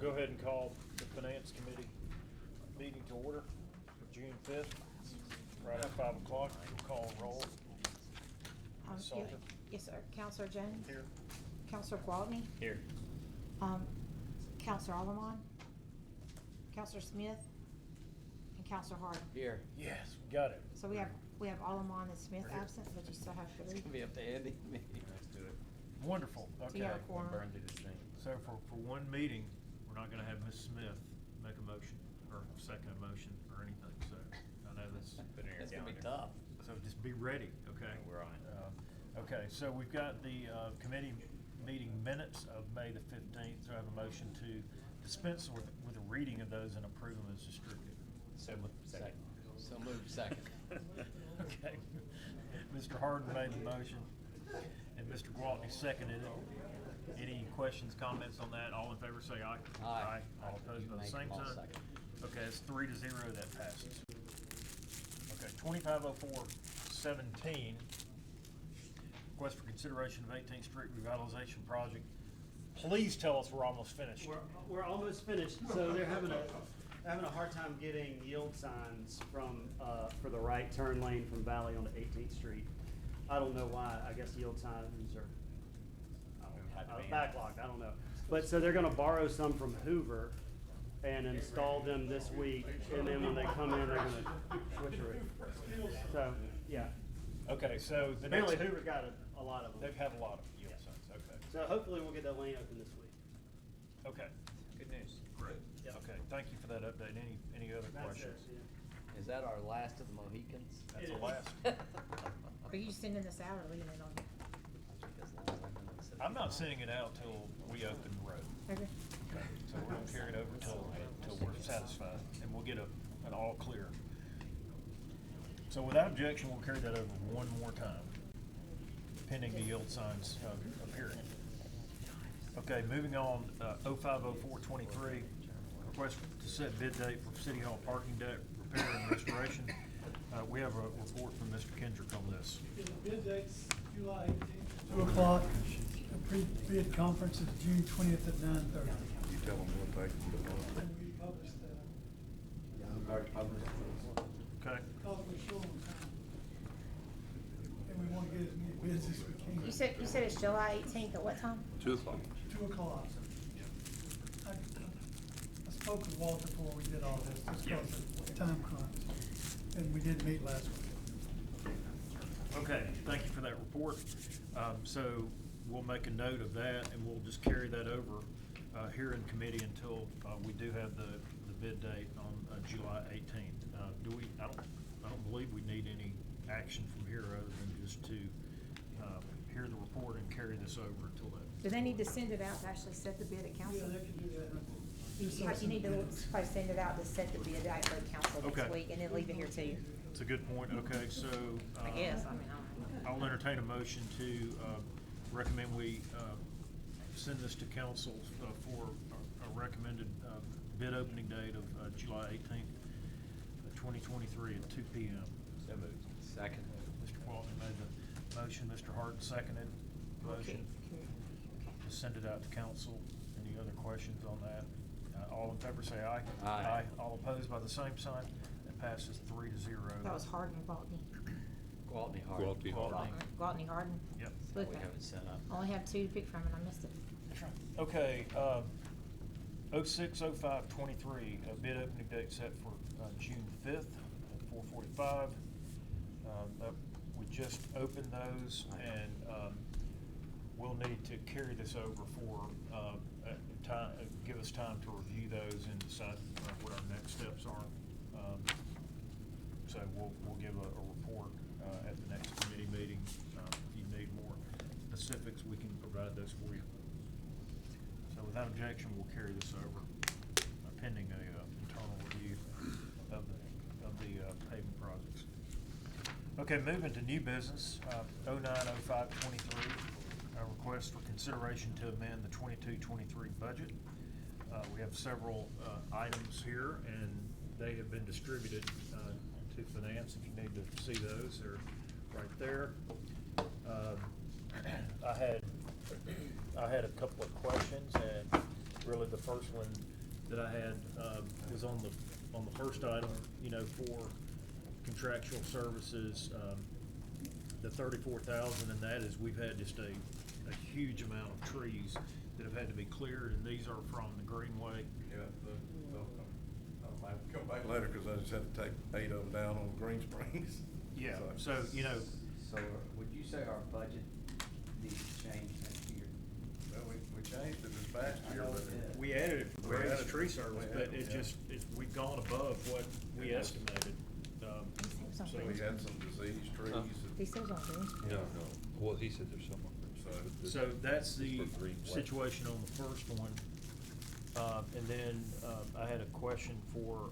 Go ahead and call the Finance Committee meeting to order for June 5th, right at 5 o'clock. We'll call roll. Ms. Salter? Yes, sir. Counselor Jones? Here. Counselor Gwaltney? Here. Counselor Alderman? Counselor Smith? And Counselor Harden? Here. Yes, we got it. So we have Alderman and Smith Right here. absent, but you still have It's three. gonna be up to Andy. Let's do it. Wonderful, So you have a okay. quorum. Burn through this thing. So for one meeting, we're not gonna have Ms. Smith make a motion or second a motion or anything, so I know that's, Put it in your It's gonna be calendar. tough. so just be ready, okay? We're on it. Okay, so we've got the committee meeting minutes of May the 15th, so I have a motion to dispense with a reading of those and approve them as distributed. So moved. Second. So moved, second. Okay. Mr. Harden made the motion, and Mr. Gwaltney seconded it. Any questions, comments on that? All in favor say aye. Aye. All opposed by the Make same them all sign? second. Okay, it's 3-0, that passes. Okay, 2504-17, request for consideration of 18th Street revitalization project. Please tell us we're almost finished. We're almost finished, so they're having a hard time getting yield signs from, for the right turn lane from Valley onto 18th Street. I don't know why, I guess yield signs are backlogged, I don't know. But, so they're gonna borrow some from Hoover and install them this week, and then when they come in, they're gonna switcher it. So, yeah. Okay, so the next. Apparently Hoover's got a lot of them. They've had a lot of yield Yeah. signs, okay. So hopefully we'll get that lane open this week. Okay, Good news. great. Yep. Okay, thank you for that update. Any other That's it, questions? yeah. Is that our last of the Mohicans? That's It the is. last. Are you sending this out or leaving it on? I'm not sending it out till we open the road. Okay. Okay, so we're gonna carry it over till we're satisfied, and we'll get an all clear. So without objection, we'll carry that over one more time, pending the yield signs appearing. Okay, moving on, 050423, request to set bid date for City Hall parking deck repair and restoration. We have a report from Mr. Kendrick on this. The bid date's July 18th, 2 o'clock. The pre-bid conference is June 20th at 9:30. You tell them what they can put on. And we published that. Okay, Because we're short on time. And we want to get as many bids as we can. You said it's July 18th at what time? 2 o'clock. 2 o'clock. I spoke with Walter before we did all this, just because of the time crunch. And we did meet last week. okay, thank you for that report. So we'll make a note of that, and we'll just carry that over here in committee until we do have the bid date on July 18th. I don't believe we need any action from here other than just to hear the report and carry this over until then. Do they need to send it out to actually set the bid at Yeah, council? they can do that. You need to probably send it out to set the bid out for council Okay. next week and then leave it here too. It's a good point. Okay, so. I guess, I mean, I don't know. I'll entertain a motion to recommend we send this to council for a recommended bid opening date of July 18th, 2023 at 2 p.m. So moved. Second. Mr. Walton made the motion, Mr. Harden seconded the motion to send it out to council. Any other questions on that? All in favor say aye. Aye. All opposed by the same sign. It passes 3-0. That was Harden and Gwaltney. Gwaltney Hart. Gwaltney Hart. Gwaltney Harden. Yep. Look, We haven't set up. I only have two to pick from and I missed it. That's right. Okay, 06/05/23, bid opening date set for June 5th at 4:45. We just opened those, and we'll need to carry this over for time, give us time to review those and decide what our next steps are. So we'll give a report at the next committee meeting. If you need more specifics, we can provide those for you. So without objection, we'll carry this over pending a internal review of the paving projects. Okay, moving to new business, 09/05/23, a request for consideration to amend the 22-23 budget. We have several items here, and they have been distributed to finance. If you need to see those, they're right there. I had a couple of questions, and really the first one that I had, was on the first item, you know, for contractual services, the 34,000, and that is, we've had just a huge amount of trees that have had to be cleared, and these are from the Greenway. Yeah, I'll have to come back later, cause I just had to take 8 of them down on Green Springs. Yeah, so, you know, So would you say our budget needs to change next year? Well, we changed it this past year, but. we added it for We grass added- tree service, we but added, it yeah. just, we've gone above what we Yeah. estimated. So We had some disease trees. These things on Green Springs. No, no, well, he said there's some on there. So that's the For Greenway. situation on the first one. And then, I had a question for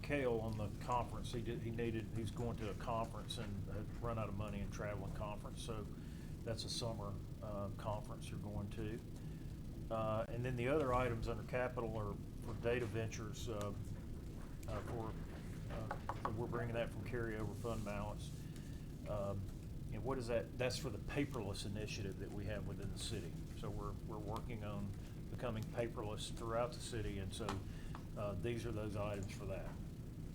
Cale on the conference. He was going to a conference and had run out of money in traveling conference, so that's a summer, conference you're going to. And then the other items under capital are for data ventures, we're bringing that from carryover fund balance. And what is that? That's for the paperless initiative that we have within the city. So we're working on becoming paperless throughout the city, and so, these are those items for that.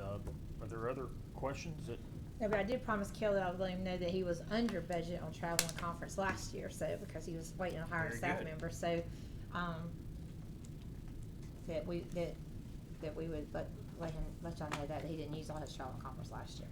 Are there other questions that? No, but I did promise Kel that I would let him know that he was under budget on travel and conference last year, so, because he was waiting to hire a Very staff good. member, so, that we would let y'all know that he didn't use all his travel and conference last year.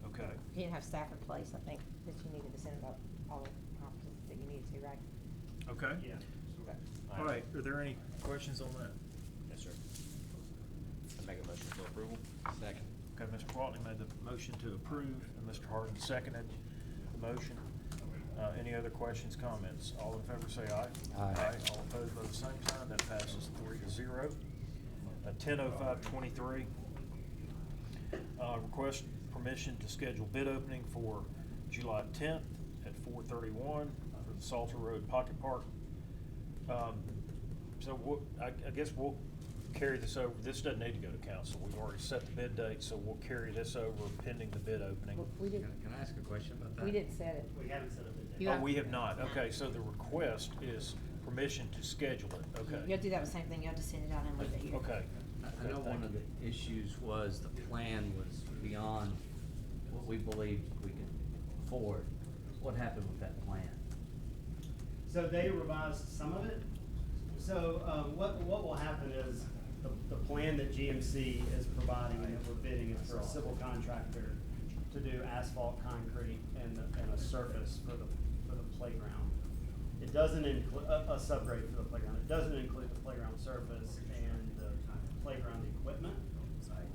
Okay. He didn't have staff in place, I think, that you needed to send out all the conferences that you needed to, right? Okay. Yeah. All right, are there any questions on that? Yes, sir. I make a motion for approval. Second. Okay, Mr. Waltley made the motion to approve, and Mr. Harden seconded the motion. Any other questions, comments? All in favor say aye. Aye. All opposed by the same sign, that passes 3-0. 10:05:23. Request permission to schedule bid opening for July 10th at 4:31 for the Salter Road Pocket Park. So I guess we'll carry this over. This doesn't need to go to council. We've already set the bid date, so we'll carry this over pending the bid opening. We did, Can I ask a question about that? we did set it. We haven't set up a You date. Oh, we have not. Okay, so the request is permission to schedule it. Okay. You'll do that with the same thing, you'll just send it out and leave it here. Okay. I know one of the issues was the plan was beyond what we believed we could afford. What happened with that plan? So they revised some of it. So, what will happen is, the plan that GMC is providing and that we're bidding is for a civil contractor to do asphalt, concrete, and a surface for the playground. It doesn't include, a subgrade for the playground. It doesn't include the playground surface and the playground equipment.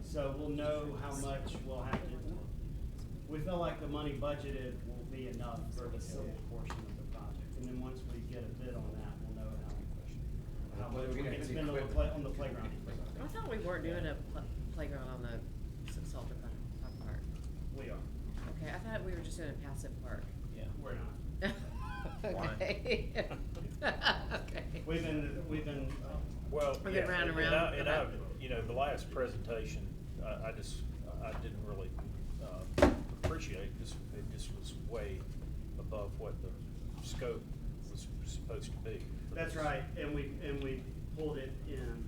So we'll know how much we'll have to, we feel like the money budgeted will be enough for the civil portion of the project. And then once we get a bid on that, we'll know how much we can spend on the playground equipment. I thought we weren't doing a playground on the Salter Park. We are. Okay, I thought we were just doing a passive park. Yeah. We're not. Okay. Okay. We've been, Well, We're yeah, going round and and round. I, Okay. you know, the last presentation, I didn't really, appreciate this. It just was way above what the scope was supposed to be. for that's this. right, and we pulled it in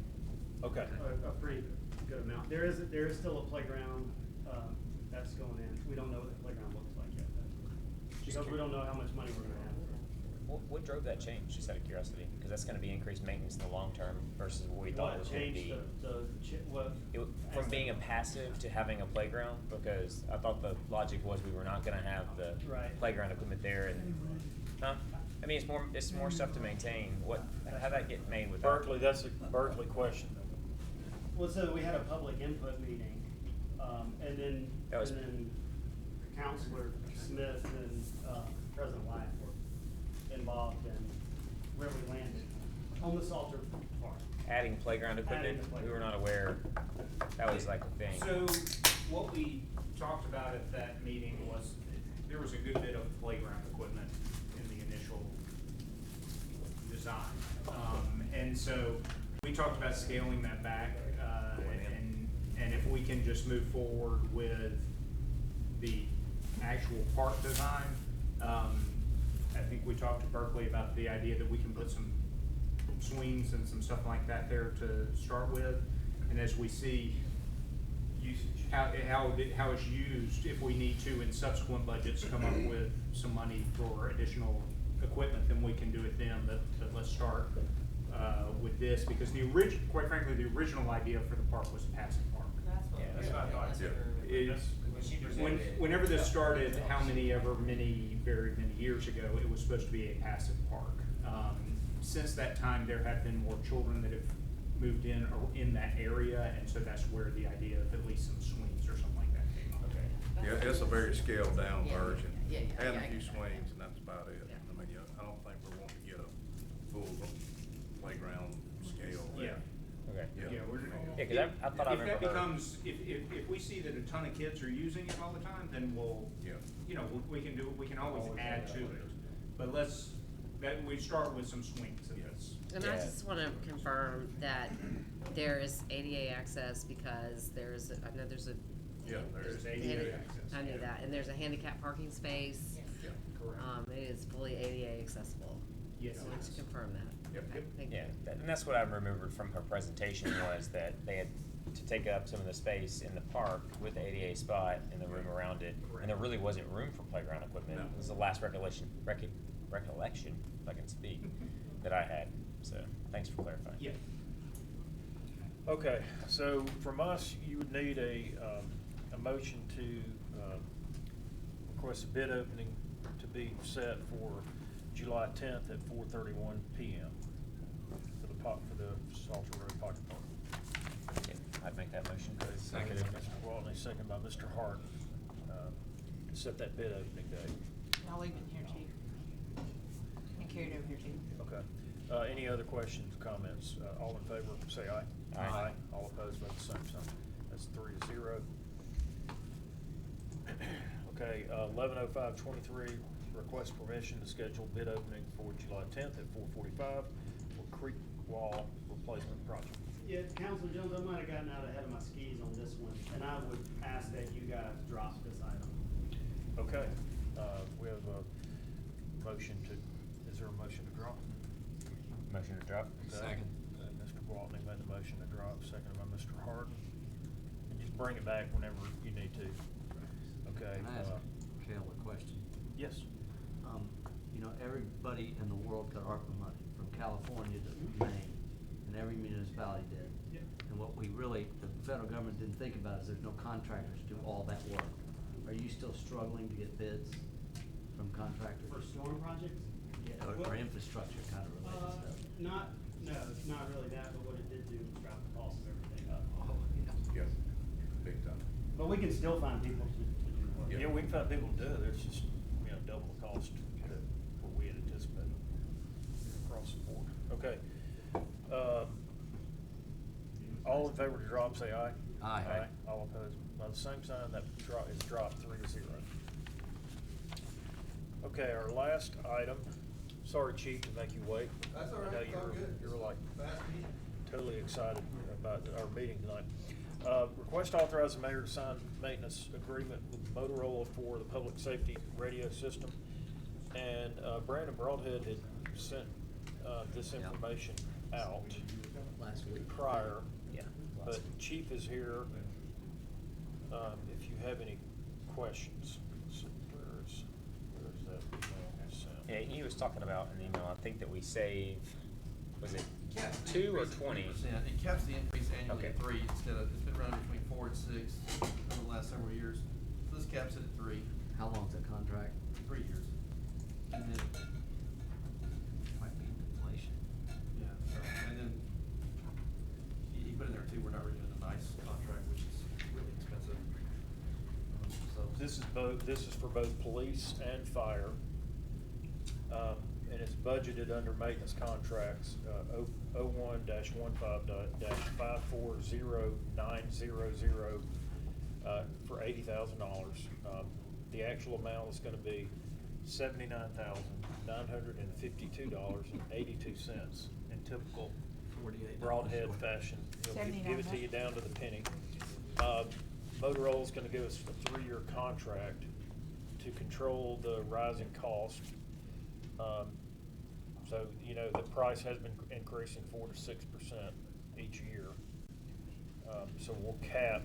Okay. a pretty good amount. There is still a playground, that's going in. We don't know what the playground looks like yet, though. Because we don't know how much money we're gonna have. What drove that change, just out of curiosity? Because that's gonna be increased maintenance in the long term versus what we thought it was gonna be. What? From being a passive to having a playground, because I thought the logic was we were not gonna have the Right. playground equipment there and, huh? I mean, it's more stuff to maintain. How'd that get made with that? Berkeley, that's a Berkeley question. Well, so we had a public input meeting, and then That was- Counselor Smith and, President Wyatt were involved in where we landed on the Salter Park. Adding playground equipment, Adding the playground. we were not aware that was like a thing. So what we talked about at that meeting was, there was a good bit of playground equipment in the initial design. And so we talked about scaling that back, and if we can just move forward with the actual park design. I think we talked to Berkeley about the idea that we can put some swing swings and some stuff like that there to start with. And as we see how it's used, if we need to in subsequent budgets come up with some money for additional equipment, then we can do it then. But let's start with this, because quite frankly, the original idea for the park was a passive park. Yeah, that's what I thought. Whenever this started, very many years ago, it was supposed to be a passive park. Since that time, there have been more children that have moved in or in that area, and so that's where the idea of at least some swings or something like that came up. Okay. Yeah, it's a very scaled down Yeah, version. yeah, yeah, And yeah, a I few get that. swings, and that's about it. Yeah. I mean, I don't think we're wanting to get a full playground scale. Yeah. Okay. Yeah, Yeah, 'cause I thought I if that remember her- becomes, if we see that a ton of kids are using it all the time, then we'll, Yeah. we can always add to it. But we start with some swings, and that's. And I Yeah. just wanna confirm that there is ADA access because I know there's a. Yeah, There's there's, ADA access. I knew that, and there's a handicap parking space. yeah. Correct. It is fully ADA accessible. Yes, So it let's is. confirm that. Yep. Okay, thank you. Yeah, and that's what I remembered from her presentation was that they had to take up some of the space in the park with the ADA spot and the room around it. And there really wasn't room for playground equipment. No. It was the last recollection, if I can speak, that I had. So, thanks for clarifying. Yeah. Okay, so from us, you would need a motion to request a bid opening to be set for July 10th at 4:31 PM for the Salter Road Pocket Park. Okay, I'd make that motion. Okay, second, Mr. Waltney, second by Mr. Hart, set that bid opening date. I'll leave it here, Chief. And carry it over here, Chief. Okay. Any other questions, comments? All in favor, say aye. Aye. All opposed, vote the same sign. That's 3-0. Okay, 11:05:23, request permission to schedule bid opening for July 10th at 4:45 for creek wall replacement project. Yeah, Councilman Jones, I might have gotten out ahead of my skis on this one, and I would ask that you guys drop this item. Okay, we have a motion is there a motion to drop? Motion to drop? Okay. Mr. Waltney made the motion to drop, seconded by Mr. Harden. And just bring it back whenever you need to. Okay. Can I ask Cal a question? Yes. You know, everybody in the world got ARPA money, from California to Maine, and every municipality did. Yep. And what the federal government didn't think about is there's no contractors to do all that work. Are you still struggling to get bids from contractors? For storm projects? Yeah. Or infrastructure kind of related stuff? It's not really that, but what it did do was drop the cost of everything up. Yeah, big time. But we can still find people to do work. Yeah, we can find people to do it, it's just, double the cost to what we had anticipated across the board. Okay. All in favor to drop, say aye. Aye. All opposed, by the same sign, that is dropped 3-0. Okay, our last item, sorry Chief to make you wait. That's all right, I know it's all good. you're like Fast meeting. totally excited about our meeting tonight. Request to authorize the mayor to sign maintenance agreement with Motorola for the public safety radio system. And Brandon Broadhead had sent this Yeah. information out Last week. prior. Yeah. But Chief is here, if you have any questions. So where's that email sent? Yeah, he was talking about in the email, I think that we save, was it Yeah, 2 or increase of 20? 20%. It caps the increase annually at Okay. 3 instead of, it's been running between 4 and 6 over the last several years. So this caps it at 3, How long's the contract? 3 years. And then, Might be inflation. yeah, and then he put in there too, we're not renewing the NICE contract, which is really expensive. So. This is for both police and fire. And it's budgeted under maintenance contracts, 01-15-540-900, for $80,000. The actual amount is gonna be $79,952.82 in typical $48 Broadhead short. fashion. He'll give it to 79. you down to the penny. Motorola's gonna give us a 3-year contract to control the rising cost. So, you know, the price has been increasing 4 to 6% each year. So we'll cap,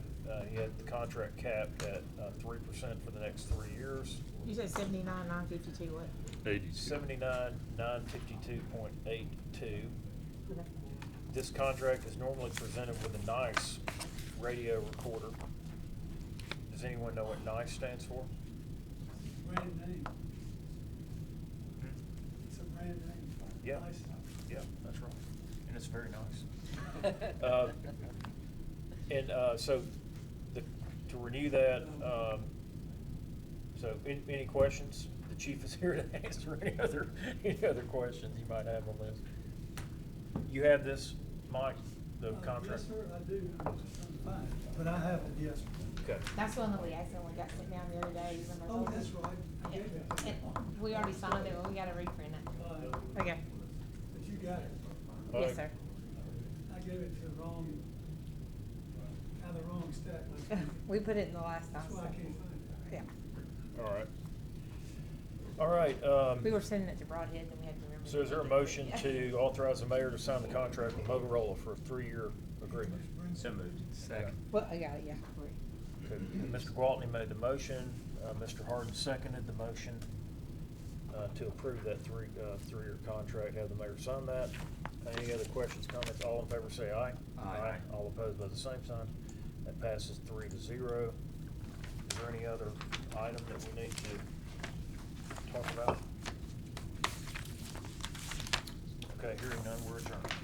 he had the contract capped at 3% for the next 3 years. You said 79,952 what? 79,952.82. Okay. This contract is normally presented with a NICE radio recorder. Does anyone know what NICE stands for? Brand name. It's a brand name. Yeah, Nice. yeah, that's right, and it's very nice. So, to renew that, so, any questions? The chief is here to answer any other questions you might have on this. You have this, Mike, the contract? Yes, sir, I do. I'm just trying to find it, but I have it, yes. Okay. That's one that we accidentally got sent down the other day, even though. Oh, that's right. I gave it to you. And we already signed it, but we gotta reprint it. Okay. But you got it. Yes, sir. I gave it to the wrong, out of the wrong stack. We put it in the last time. That's why I so- can't find it. Yeah. All right, We were sending it to Broadhead and we had to remember. so is there a motion to authorize the mayor to sign the contract with Motorola for a 3-year agreement? So moved. Second. Well, I got it, yeah. Okay, Mr. Gwaltney made the motion, Mr. Harden seconded the motion, to approve that 3-year contract, have the mayor sign that. Any other questions, comments? All in favor say aye. Aye. All opposed by the same sign. That passes 3-0. Is there any other item that we need to talk about? Okay, hearing none, we're adjourned.